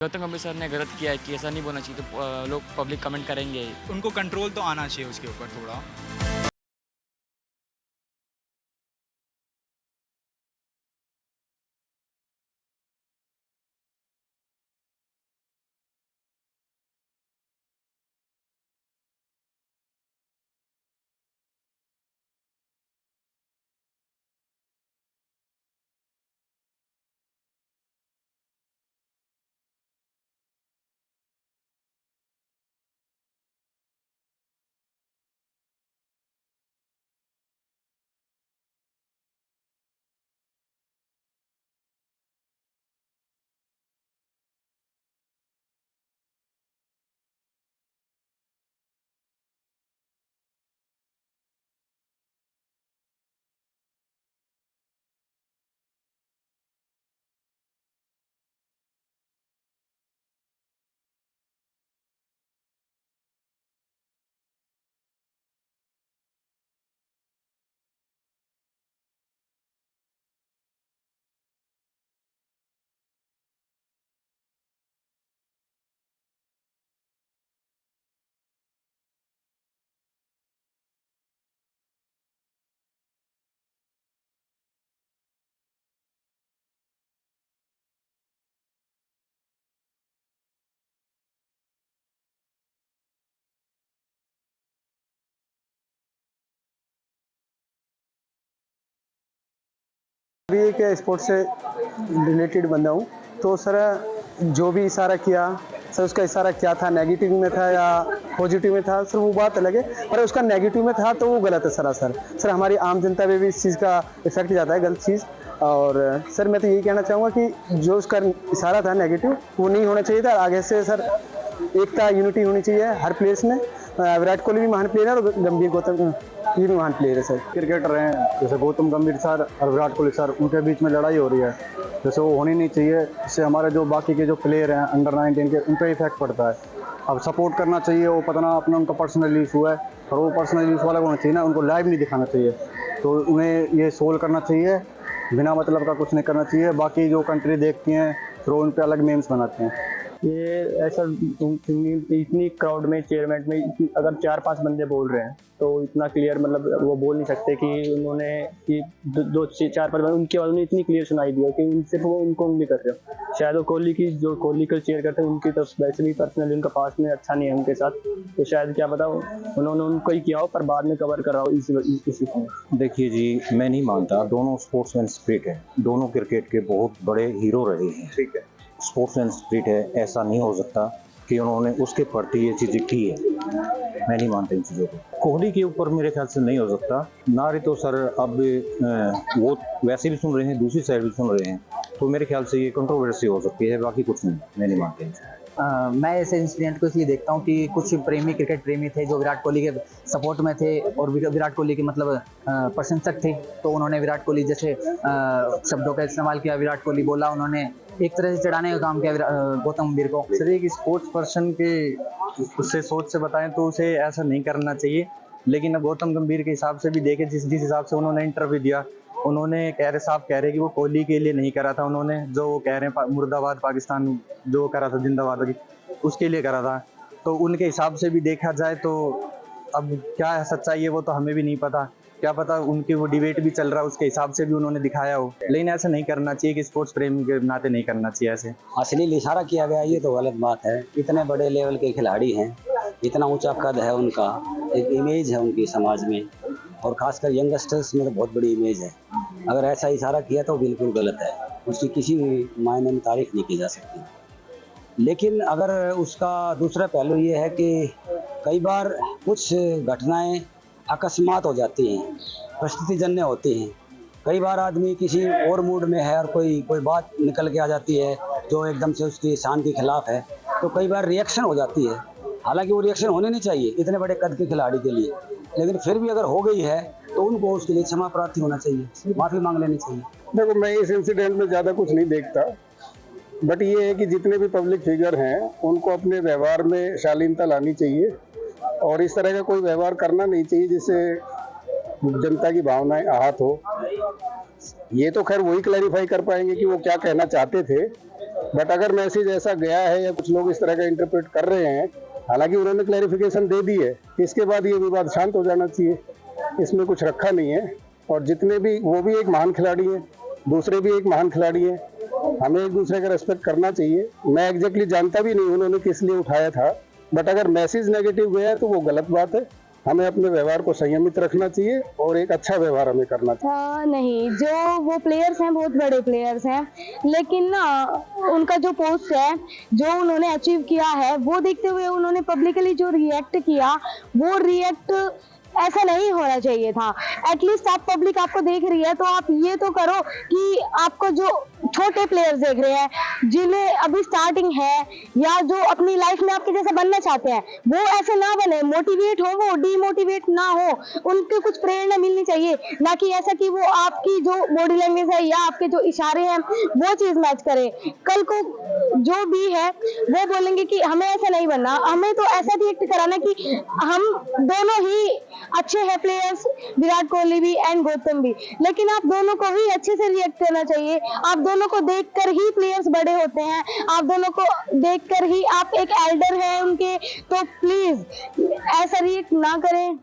गौतम गंभीर सर ने गलत किया है कि ऐसा नहीं बोलना चाहिए, तो लोग पब्लिक कमेंट करेंगे। उनको कंट्रोल तो आना चाहिए उसके ऊपर थोड़ा। भी एक स्पोर्ट्स से रिलेटेड बंदा हूँ, तो सर जो भी इशारा किया सर, उसका इशारा क्या था, नेगेटिव में था या पॉजिटिव में था सर, वो बात अलग है। पर उसका नेगेटिव में था तो वो गलत है सरासर। सर हमारी आम जनता पे भी इस चीज़ का इफेक्ट जाता है, गलत चीज़। और सर मैं तो यही कहना चाहूँगा कि जो उसका इशारा था नेगेटिव, वो नहीं होना चाहिए था। आगे से सर एकता यूनिटी होनी चाहिए हर प्लेयर्स में। विराट कोहली भी महान प्लेयर है और गंभीर गौतम ये भी महान प्लेयर है सर। क्रिकेटर हैं जैसे गौतम गंभीर सर और विराट कोहली सर, उनके बीच में लड़ाई हो रही है, जैसे वो होनी नहीं चाहिए। इससे हमारे जो बाकी के जो प्लेयर हैं अंडर 19 के, उन पर इफेक्ट पड़ता है। अब सपोर्ट करना चाहिए, वो पता ना अपना उनका पर्सनल इशू है, और वो पर्सनल इशू वाला होना चाहिए ना, उनको लाइव नहीं दिखाना चाहिए। तो उन्हें ये सोल्व करना चाहिए, बिना मतलब का कुछ नहीं करना चाहिए। बाकी जो कंट्री देखती हैं फिर वो उन पर अलग मेम्स बनाते हैं। ये ऐसा इतनी क्राउड में चेयरमैट में अगर 4-5 बंदे बोल रहे हैं तो इतना क्लियर मतलब वो बोल नहीं सकते कि उन्होंने कि 2-4 बंदे उनकी आवाज़ में इतनी क्लियर सुनाई दी है कि सिर्फ वो उनको उंगली कर रहे हो। शायद वो कोहली की जो कोहली को चेयर करते हैं उनकी तो वैसे भी पर्सनली उनका पास में अच्छा नहीं है उनके साथ, तो शायद क्या पता उन्होंने उनको ही किया हो पर बाद में कवर करा हो इसी को। देखिए जी, मैं नहीं मानता, दोनों स्पोर्ट्समैन स्पिरिट है, दोनों क्रिकेट के बहुत बड़े हीरो रहे हैं, ठीक है। स्पोर्ट्समैन स्पिरिट है, ऐसा नहीं हो सकता कि उन्होंने उसके प्रति ये चीज़ें की है। मैं नहीं मानता इन चीज़ों को। कोहली के ऊपर मेरे ख्याल से नहीं हो सकता। नारी तो सर अब वो वैसे भी सुन रहे हैं, दूसरी साइड भी सुन रहे हैं, तो मेरे ख्याल से ये कंट्रोवर्सी हो सकती है, बाकी कुछ नहीं। मैं नहीं मानता। मैं ऐसे इंसिडेंट को इसलिए देखता हूँ कि कुछ प्रेमी क्रिकेट प्रेमी थे जो विराट कोहली के सपोर्ट में थे और विराट कोहली के मतलब प्रशंसक थे, तो उन्होंने विराट कोहली जैसे शब्दों का इस्तेमाल किया, विराट कोहली बोला, उन्होंने एक तरह से चढ़ाने का काम किया गौतम गंभीर को। सर एक स्पोर्ट्स पर्सन के उससे सोच से बताएं तो उसे ऐसा नहीं करना चाहिए, लेकिन अब गौतम गंभीर के हिसाब से भी देखें, जिस हिसाब से उन्होंने इंटरव्यू दिया, उन्होंने साफ कह रहे कि वो कोहली के लिए नहीं करा था, उन्होंने जो वो कह रहे हैं मुर्दाबाद पाकिस्तान जो करा था, जिंदाबाद उसके लिए करा था। तो उनके हिसाब से भी देखा जाए तो अब क्या है सच्चाई है वो तो हमें भी नहीं पता, क्या पता उनकी वो डिबेट भी चल रहा है उसके हिसाब से भी उन्होंने दिखाया हो, लेकिन ऐसा नहीं करना चाहिए कि स्पोर्ट्स प्रेमी के नाते नहीं करना चाहिए ऐसे। अश्लील इशारा किया गया ये तो गलत बात है। इतने बड़े लेवल के खिलाड़ी हैं, इतना ऊंचा कद है उनका, एक इमेज है उनकी समाज में, और खासकर यंगस्टर्स में तो बहुत बड़ी इमेज है। अगर ऐसा इशारा किया तो बिल्कुल गलत है, उसकी किसी भी मायने में तारीफ नहीं की जा सकती। लेकिन अगर उसका दूसरा पहलू ये है कि कई बार कुछ घटनाएं अकस्मात हो जाती हैं, परिस्थितिजन्य होती हैं। कई बार आदमी किसी और मूड में है और कोई बात निकल के आ जाती है जो एकदम से उसकी शान के खिलाफ है, तो कई बार रिएक्शन हो जाती है। हालांकि वो रिएक्शन होने नहीं चाहिए इतने बड़े कद के खिलाड़ी के लिए, लेकिन फिर भी अगर हो गई है तो उनको उसके लिए क्षमा प्रार्थी होना चाहिए, माफ़ी मांग लेनी चाहिए। देखो मैं इस इंसिडेंट में ज़्यादा कुछ नहीं देखता, बट ये है कि जितने भी पब्लिक फिगर हैं उनको अपने व्यवहार में शालीनता लानी चाहिए, और इस तरह का कोई व्यवहार करना नहीं चाहिए जिससे जनता की भावनाएं आहत हो। ये तो खैर वही क्लैरिफाई कर पाएंगे कि वो क्या कहना चाहते थे, बट अगर मैसेज ऐसा गया है या कुछ लोग इस तरह का इंटरप्रेट कर रहे हैं, हालांकि उन्होंने क्लैरिफिकेशन दे दी है, इसके बाद ये विवाद शांत हो जाना चाहिए, इसमें कुछ रखा नहीं है। और जितने भी, वो भी एक महान खिलाड़ी है, दूसरे भी एक महान खिलाड़ी है, हमें एक दूसरे का रेस्पेक्ट करना चाहिए। मैं एग्जैक्टली जानता भी नहीं उन्होंने किस लिए उठाया था, बट अगर मैसेज नेगेटिव गया तो वो गलत बात है। हमें अपने व्यवहार को संयमित रखना चाहिए और एक अच्छा व्यवहार हमें करना चाहिए। नहीं, जो वो प्लेयर्स हैं बहुत बड़े प्लेयर्स हैं, लेकिन ना उनका जो पोस्ट है, जो उन्होंने अचीव किया है, वो देखते हुए उन्होंने पब्लिकली जो रिएक्ट किया, वो रिएक्ट ऐसा नहीं होना चाहिए था। एटलीस्ट आप पब्लिक आपको देख रही है तो आप ये तो करो कि आपको जो छोटे प्लेयर्स देख रहे हैं, जिन्हें अभी स्टार्टिंग है या जो अपनी लाइफ में आपके जैसा बनना चाहते हैं, वो ऐसे ना बने, मोटिवेट हो, वो डीमोटिवेट ना हो, उनके कुछ प्रेरणा मिलनी चाहिए, ना कि ऐसा कि वो आपकी जो बॉडी लैंग्वेज है या आपके जो इशारे हैं वो चीज मैच करे। कल को जो भी है वो बोलेंगे कि हमें ऐसा नहीं बनना, हमें तो ऐसा रिएक्ट कराना कि हम दोनों ही अच्छे हैं प्लेयर्स, विराट कोहली भी एंड गौतम भी, लेकिन आप दोनों को ही अच्छे से रिएक्ट करना चाहिए। आप दोनों को देखकर ही प्लेयर्स बड़े होते हैं, आप दोनों को देखकर ही आप एक एल्डर हैं उनके, तो प्लीज ऐसा रिएक्ट ना करें।